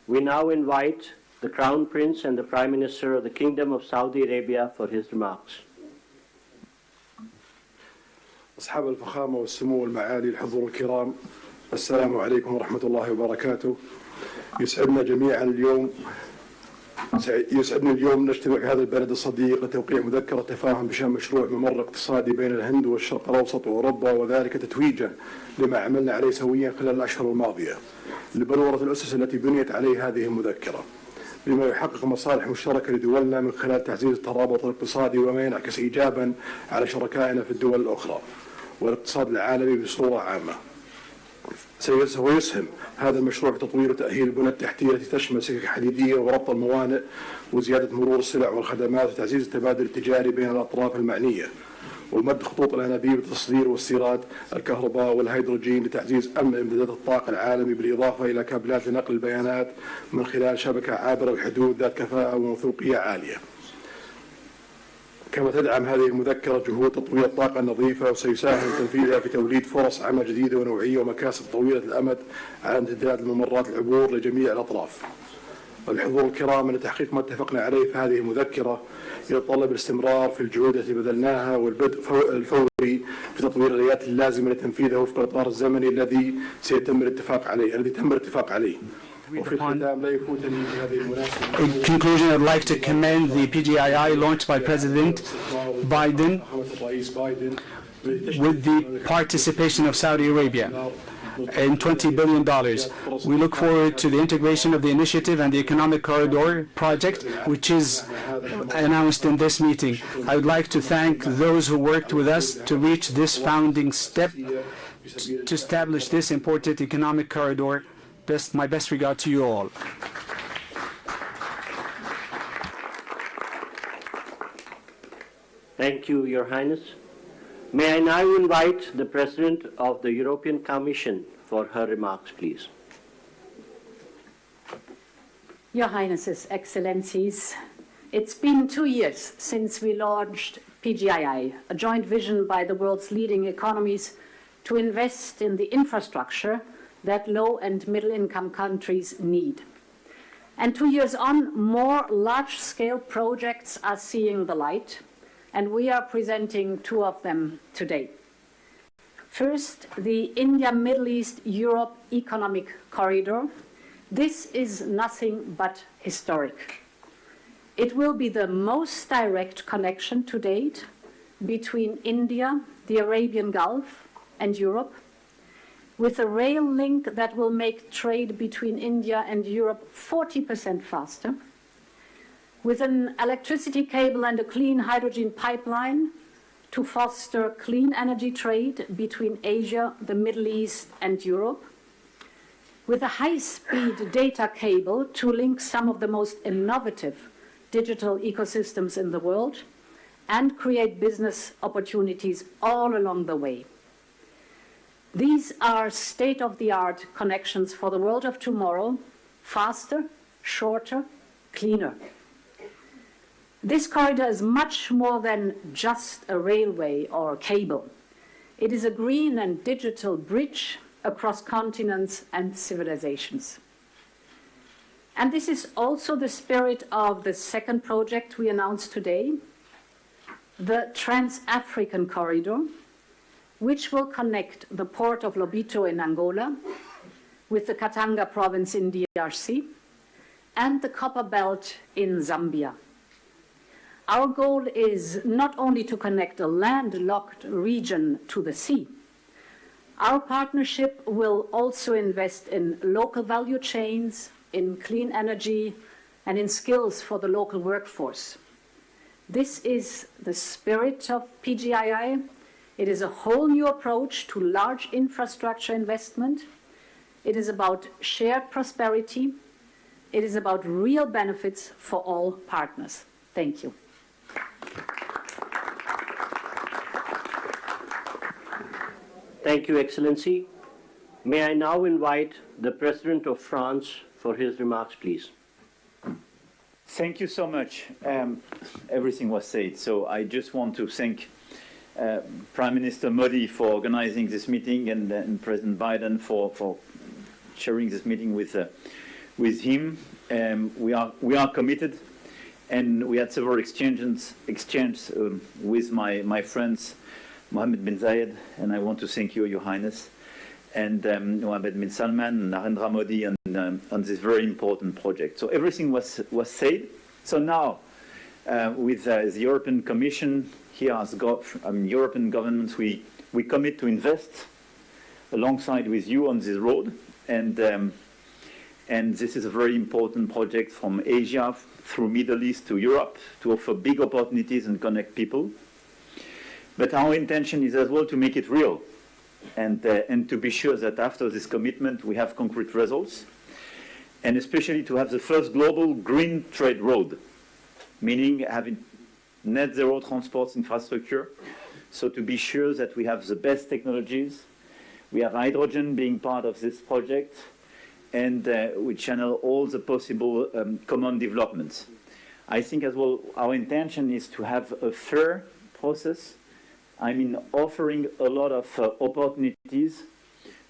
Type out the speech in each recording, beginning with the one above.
We now invite the Crown Prince and the Prime Minister of the Kingdom of Saudi Arabia for his remarks. أصحاب الفخامة والسمو والمعالي الحضور الكرام، السلام عليكم ورحمة الله وبركاته. يسعدني اليوم نجتمع في هذا البلد الصديق لتوقيع مذكرة تفاهم بشأن مشروع ممر اقتصادي بين الهند والشرق الأوسط وأوروبا، وذلك تتويجا لما عملنا عليه سويا خلال الأشهر الماضية لبلورة الأسس التي بنيت عليه هذه المذكرة، بما يحقق مصالح مشتركة لدولنا من خلال تعزيز الترابط الاقتصادي وما ينعكس إيجابا على شركائنا في الدول الأخرى والاقتصاد العالمي بصورة عامة. سيسهم هذا المشروع في تطوير وتأهيل البنى التحتية التي تشمل سكك حديدية وربط الموانئ وزيادة مرور السلع والخدمات وتعزيز التبادل التجاري بين الأطراف المعنية، ومد خطوط الأنابيب للتصدير واستيراد الكهرباء والهيدروجين لتعزيز أمن إمدادات الطاقة العالمي، بالإضافة إلى كابلات لنقل البيانات من خلال شبكة عابرة الحدود ذات كفاءة وموثوقية عالية. كما تدعم هذه المذكرة جهود تطوير الطاقة النظيفة، وسيساهم تنفيذها في توليد فرص عمل جديدة ونوعية ومكاسب طويلة الأمد على امتداد الممرات العبور لجميع الأطراف. الحضور الكرام، أن تحقيق ما اتفقنا عليه في هذه المذكرة يتطلب الاستمرار في الجهود التي بذلناها والبدء الفوري في تطوير الآليات اللازمة لتنفيذه وفق الإطار الزمني الذي تم الاتفاق عليه. In conclusion, I'd like to commend the PGII launched by President Biden with the participation of Saudi Arabia in $20 billion. We look forward to the integration of the initiative and the Economic Corridor project, which is announced in this meeting. I would like to thank those who worked with us to reach this founding step to establish this important economic corridor. My best regard to you all. Thank you, Your Highness. May I now invite the President of the European Commission for her remarks, please. Your Highnesses, Excellencies, it's been 2 years since we launched PGII, a joint vision by the world's leading economies to invest in the infrastructure that low and middle income countries need. And 2 years on, more large-scale projects are seeing the light, and we are presenting 2 of them today. First, the India-Middle East-Europe Economic Corridor. This is nothing but historic. It will be the most direct connection to date between India, the Arabian Gulf, and Europe, with a rail link that will make trade between India and Europe 40% faster, with an electricity cable and a clean hydrogen pipeline to foster clean energy trade between Asia, the Middle East, and Europe, with a high-speed data cable to link some of the most innovative digital ecosystems in the world and create business opportunities all along the way. These are state-of-the-art connections for the world of tomorrow, faster, shorter, cleaner. This corridor is much more than just a railway or a cable. It is a green and digital bridge across continents and civilizations. And this is also the spirit of the second project we announced today, the Trans-African Corridor, which will connect the port of Lobito in Angola with the Katanga province in DRC and the Copper Belt in Zambia. Our goal is not only to connect a landlocked region to the sea. Our partnership will also invest in local value chains, in clean energy, and in skills for the local workforce. This is the spirit of PGII. It is a whole new approach to large infrastructure investment. It is about shared prosperity. It is about real benefits for all partners. Thank you. Thank you, Excellency. May I now invite the President of France for his remarks, please. Thank you so much. Everything was said, so I just want to thank Prime Minister Modi for organizing this meeting and President Biden for sharing this meeting with with him. We are committed, and we had several exchanges with my friends, Mohammed bin Zayed, and I want to thank you, Your Highness, and Mohammed bin Salman, Narendra Modi, on this very important project. So everything was said. So now, with the European Commission, here as European governments, we commit to invest alongside with you on this road, and this is a very important project from Asia through Middle East to Europe to offer big opportunities and connect people. But our intention is as well to make it real, and to be sure that after this commitment we have concrete results, and especially to have the first global green trade road, meaning having net zero transport infrastructure, so to be sure that we have the best technologies. We have hydrogen being part of this project, and we channel all the possible common developments. I think as well our intention is to have a fair process, I mean offering a lot of opportunities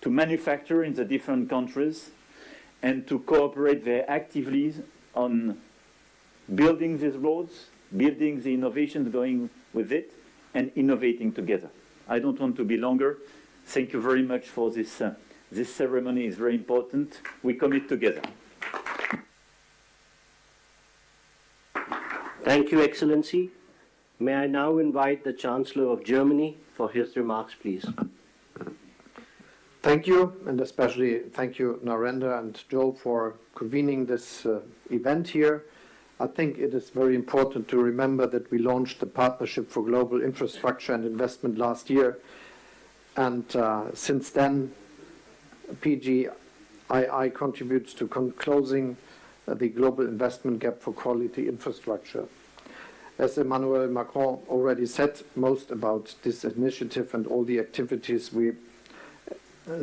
to manufacture in the different countries and to cooperate very actively on building these roads, building the innovations going with it, and innovating together. I don't want to be longer. Thank you very much for this. This ceremony is very important. We commit together. Thank you, Excellency. May I now invite the Chancellor of Germany for his remarks, please. Thank you, and especially thank you, Narendra and Joe, for convening this event here. I think it is very important to remember that we launched the Partnership for Global Infrastructure and Investment last year, and since then, PGII contributes to closing the global investment gap for quality infrastructure. As Emmanuel Macron already said, most about this initiative and all the activities we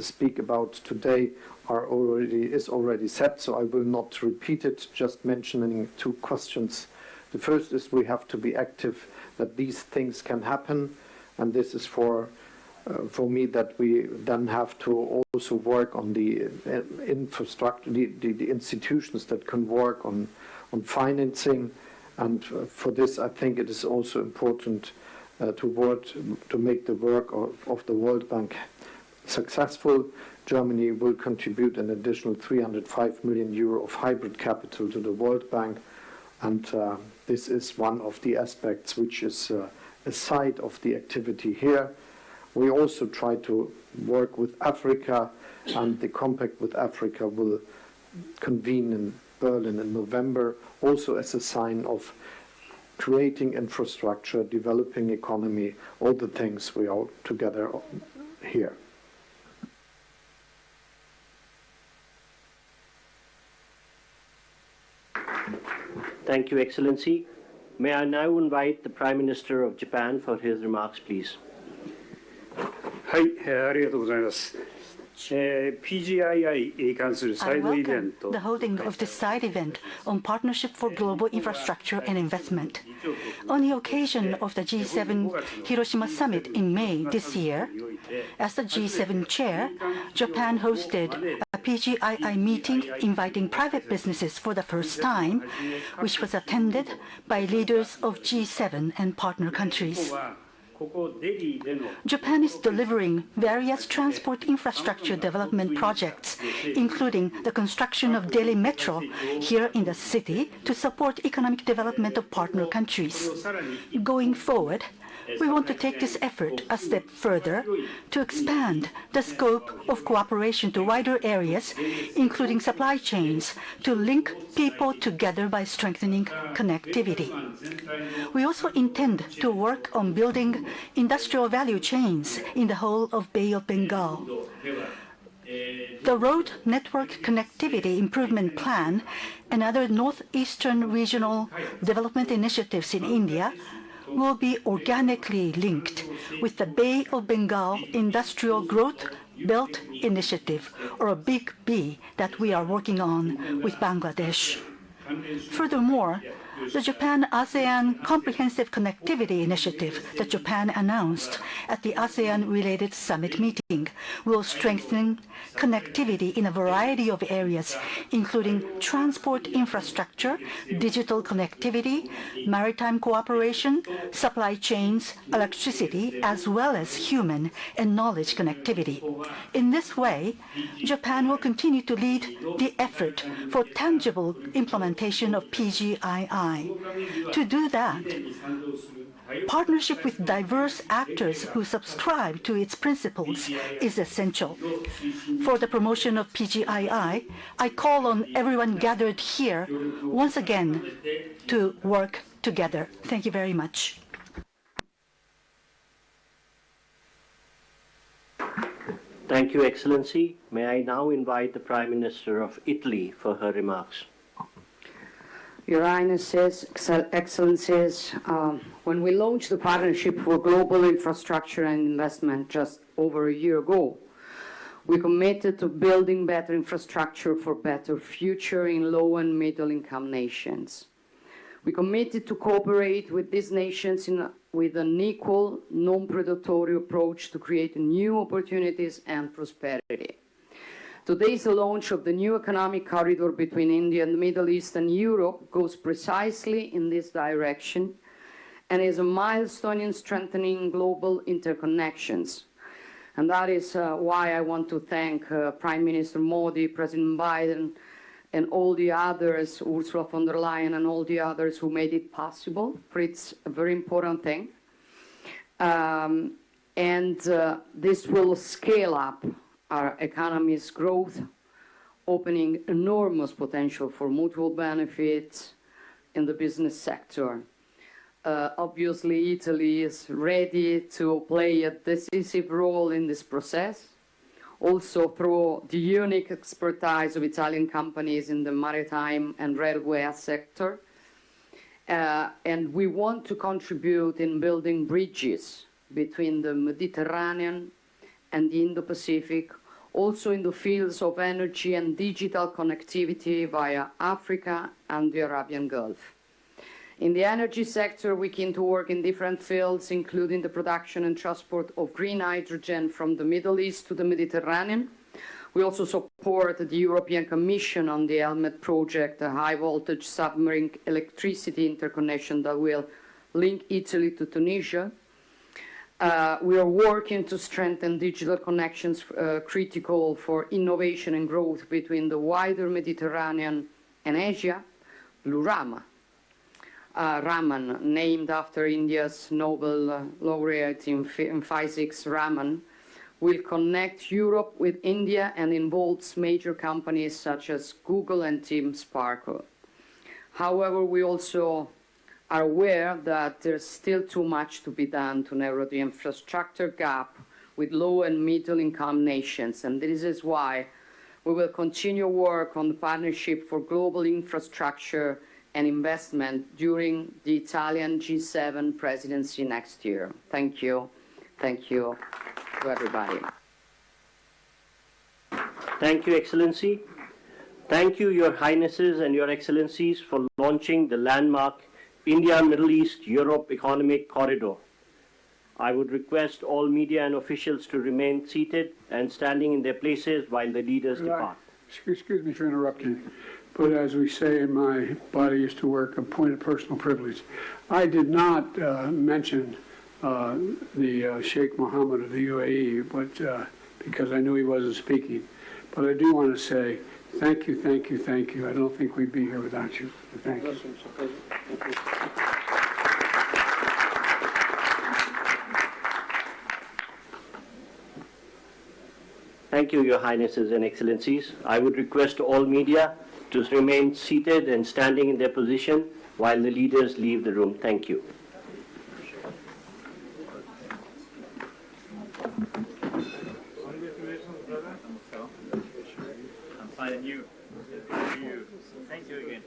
speak about today is already set, so I will not repeat it, just mentioning two questions. The first is we have to be active that these things can happen, and this is for me that we then have to also work on the infrastructure, the institutions that can work on financing, and for this I think it is also important to make the work of the World Bank successful. Germany will contribute an additional 305 million euro of hybrid capital to the World Bank, and this is one of the aspects which is a side of the activity here. We also try to work with Africa, and the compact with Africa will convene in Berlin in November, also as a sign of creating infrastructure, developing economy, all the things we are together here. Thank you, Excellency. May I now invite the Prime Minister of Japan for his remarks, please. はい、ありがとうございます。PGII に関するサ I イドイベン welcome ト the holding of this side event on Partnership for Global Infrastructure and Investment. On the occasion of the G7 Hiroshima Summit in May this year, as the G7 chair, Japan hosted a PGII meeting inviting private businesses for the first time, which was attended by leaders of G7 and partner countries. Japan is delivering various transport infrastructure development projects, including the construction of Delhi Metro here in the city to support economic development of partner countries. Going forward, we want to take this effort a step further to expand the scope of cooperation to wider areas, including supply chains, to link people together by strengthening connectivity. We also intend to work on building industrial value chains in the whole of Bay of Bengal. The Road Network Connectivity Improvement Plan and other northeastern regional development initiatives in India will be organically linked with the Bay of Bengal Industrial Growth Belt Initiative, or a Big B, that we are working on with Bangladesh. Furthermore, The Japan-ASEAN Comprehensive Connectivity Initiative that Japan announced at the ASEAN-related summit meeting will strengthen connectivity in a variety of areas, including transport infrastructure, digital connectivity, maritime cooperation, supply chains, electricity, as well as human and knowledge connectivity. In this way, Japan will continue to lead the effort for tangible implementation of PGII. To do that, partnership with diverse actors who subscribe to its principles is essential. For the promotion of PGII, I call on everyone gathered here once again to work together. Thank you very much. Thank you, Excellency. May I now invite the Prime Minister of Italy for her remarks. Your Highnesses, Excellencies, when we launched the Partnership for Global Infrastructure and Investment just over a year ago, we committed to building better infrastructure for better future in low and middle income nations. We committed to cooperate with these nations with an equal, non-predatory approach to create new opportunities and prosperity. Today's launch of the new economic corridor between India and the Middle East and Europe goes precisely in this direction and is a milestone in strengthening global interconnections. And that is why I want to thank Prime Minister Modi, President Biden, and all the others, Ursula von der Leyen and all the others who made it possible, for it's a very important thing. This will scale up our economy's growth, opening enormous potential for mutual benefits in the business sector. Obviously, Italy is ready to play a decisive role in this process, also through the unique expertise of Italian companies in the maritime and railway sector. And we want to contribute in building bridges between the Mediterranean and the Indo-Pacific, also in the fields of energy and digital connectivity via Africa and the Arabian Gulf. In the energy sector, we can to work in different fields, including the production and transport of green hydrogen from the Middle East to the Mediterranean. We also support the European Commission on the Helmet project, a high-voltage submarine electricity interconnection that will link Italy to Tunisia. We are working to strengthen digital connections critical for innovation and growth between the wider Mediterranean and Asia. Blue Raman, named after India's Nobel laureate in physics, Raman, will connect Europe with India and involves major companies such as Google and Team Sparkle. However, we also are aware that there's still too much to be done to narrow the infrastructure gap with low and middle income nations, and this is why we will continue work on the Partnership for Global Infrastructure and Investment during the Italian G7 presidency next year. Thank you. Thank you to everybody. Thank you, Excellency. Thank you, Your Highnesses and Your Excellencies, for launching the landmark India-Middle East-Europe Economic Corridor. I would request all media and officials to remain seated and standing in their places while the leaders depart. Excuse me for interrupting, but as we say in my body used to work, a point of personal privilege. I did not mention the Sheikh Mohammed of the UAE, but because I knew he wasn't speaking. But I do want to say thank you, thank you, thank you. I don't think we'd be here without you. Thank you. Thank you, Your Highnesses and Excellencies. I would request all media to remain seated and standing in their position while the leaders leave the room. Thank you. I'm fine, and you. Thank you again.